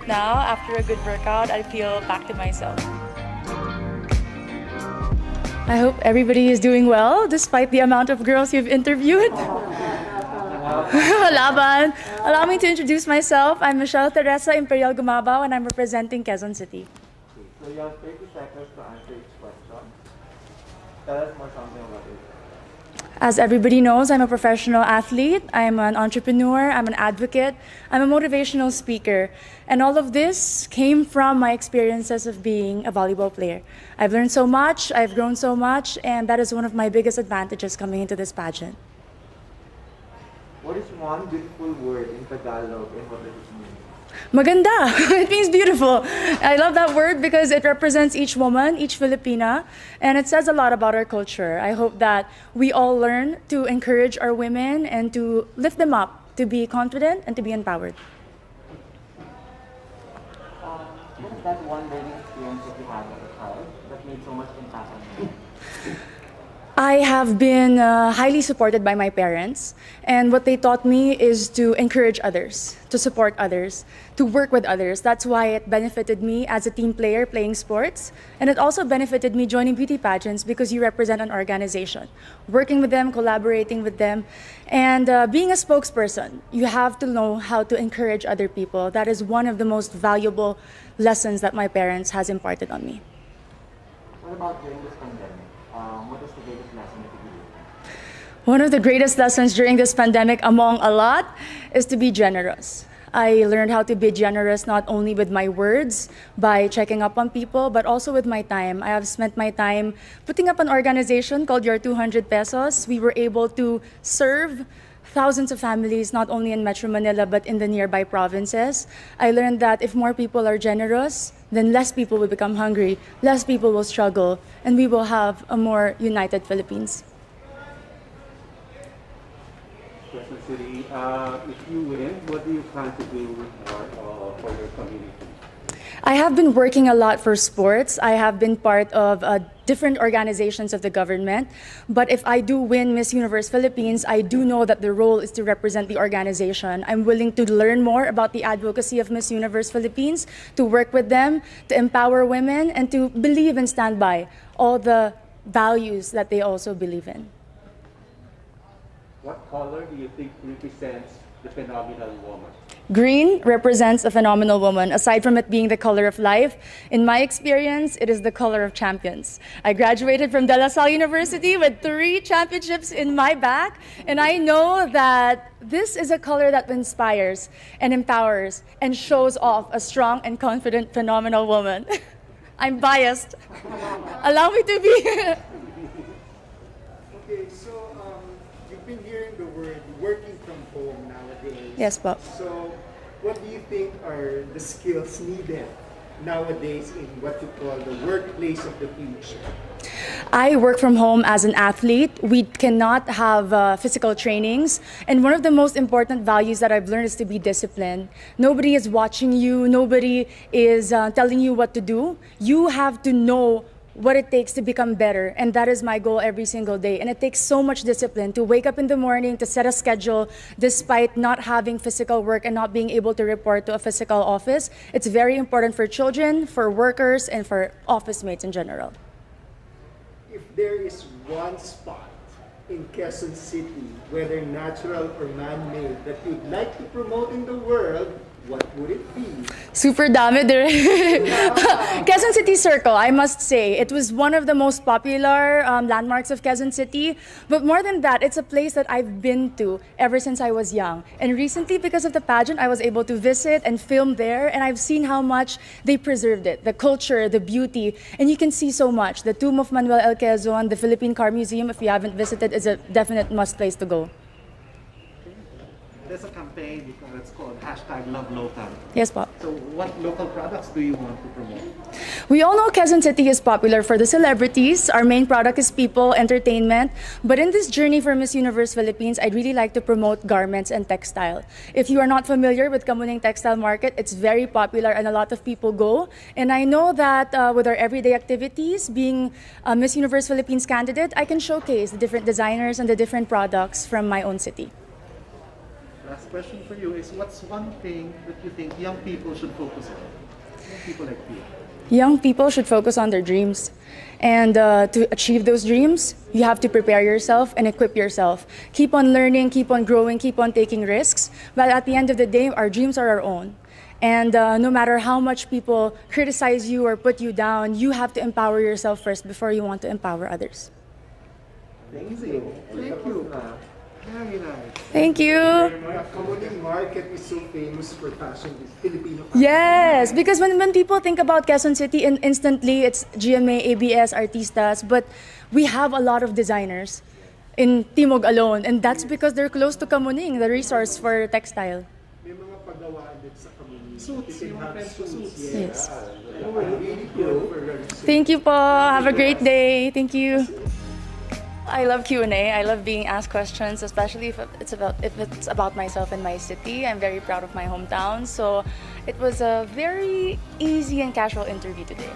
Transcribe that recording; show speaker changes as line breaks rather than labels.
now, after a good workout, I feel back to myself. I hope everybody is doing well, despite the amount of girls you've interviewed. Laban. Allow me to introduce myself. I'm Michelle Teresa Imperial Gumabao, and I'm representing Quezon City.
So you have 30 seconds to answer each question. Tell us more something about it.
As everybody knows, I'm a professional athlete, I'm an entrepreneur, I'm an advocate, I'm a motivational speaker. And all of this came from my experiences of being a volleyball player. I've learned so much, I've grown so much, and that is one of my biggest advantages coming into this pageant.
What is one beautiful word in Tagalog and what does it mean?
Maganda. It means beautiful. I love that word because it represents each woman, each Filipina, and it says a lot about our culture. I hope that we all learn to encourage our women and to lift them up, to be confident and to be empowered.
What is that one learning experience that you had as a child that made so much impact on you?
I have been highly supported by my parents, and what they taught me is to encourage others, to support others, to work with others. That's why it benefited me as a team player playing sports, and it also benefited me joining beauty pageants because you represent an organization. Working with them, collaborating with them, and being a spokesperson, you have to know how to encourage other people. That is one of the most valuable lessons that my parents has imparted on me.
What about during this pandemic? What is the greatest lesson that you learned?
One of the greatest lessons during this pandemic, among a lot, is to be generous. I learned how to be generous not only with my words, by checking up on people, but also with my time. I have spent my time putting up an organization called Your 200 Pesos. We were able to serve thousands of families, not only in Metro Manila, but in the nearby provinces. I learned that if more people are generous, then less people will become hungry, less people will struggle, and we will have a more united Philippines.
Quezon City, if you win, what do you plan to do for your community?
I have been working a lot for sports. I have been part of different organizations of the government. But if I do win Miss Universe Philippines, I do know that the role is to represent the organization. I'm willing to learn more about the advocacy of Miss Universe Philippines, to work with them, to empower women, and to believe and stand by all the values that they also believe in.
What color do you think represents the phenomenal woman?
Green represents a phenomenal woman. Aside from it being the color of life, in my experience, it is the color of champions. I graduated from De La Salle University with 3 championships in my back, and I know that this is a color that inspires and empowers and shows off a strong and confident, phenomenal woman. I'm biased. Allow me to be.
Okay, so you've been hearing the word working from home nowadays.
Yes, Bob.
So what do you think are the skills needed nowadays in what you call the workplace of the future?
I work from home as an athlete. We cannot have physical trainings. And one of the most important values that I've learned is to be disciplined. Nobody is watching you. Nobody is telling you what to do. You have to know what it takes to become better. And that is my goal every single day. And it takes so much discipline to wake up in the morning, to set a schedule, despite not having physical work and not being able to report to a physical office. It's very important for children, for workers, and for office mates in general.
If there is one spot in Quezon City, whether natural or man-made, that you'd like to promote in the world, what would it be?
Super dami dire. Quezon City Circle, I must say. It was one of the most popular landmarks of Quezon City. But more than that, it's a place that I've been to ever since I was young. And recently, because of the pageant, I was able to visit and film there. And I've seen how much they preserved it. The culture, the beauty. And you can see so much. The tomb of Manuel L. Quezon, the Philippine Car Museum, if you haven't visited, is a definite must place to go.
There's a campaign, it's called #LoveLocal.
Yes, Bob.
So what local products do you want to promote?
We all know Quezon City is popular for the celebrities. Our main product is people, entertainment. But in this journey for Miss Universe Philippines, I'd really like to promote garments and textile. If you are not familiar with Kamuning Textile Market, it's very popular and a lot of people go. And I know that with our everyday activities, being a Miss Universe Philippines candidate, I can showcase the different designers and the different products from my own city.
Last question for you is, what's one thing that you think young people should focus on? Young people like you.
Young people should focus on their dreams. And to achieve those dreams, you have to prepare yourself and equip yourself. Keep on learning, keep on growing, keep on taking risks. But at the end of the day, our dreams are our own. And no matter how much people criticize you or put you down, you have to empower yourself first before you want to empower others.
Amazing. Thank you. Very nice.
Thank you.
The Kamuning market is so famous for fashion, Filipino fashion.
Yes, because when people think about Quezon City, instantly it's GMA, ABS, Artistas, but we have a lot of designers in Timog alone, and that's because they're close to Kamuning, the resource for textile.
May mga pagawaan din sa Kamuning.
Suits,
You can
yung
have
friends with
suits.
suits.
Yes.
Really good for learning.
Thank you po. Have a great day. Thank you. I love Q&A. I love being asked questions, especially if it's about myself and my city. I'm very proud of my hometown. So it was a very easy and casual interview today.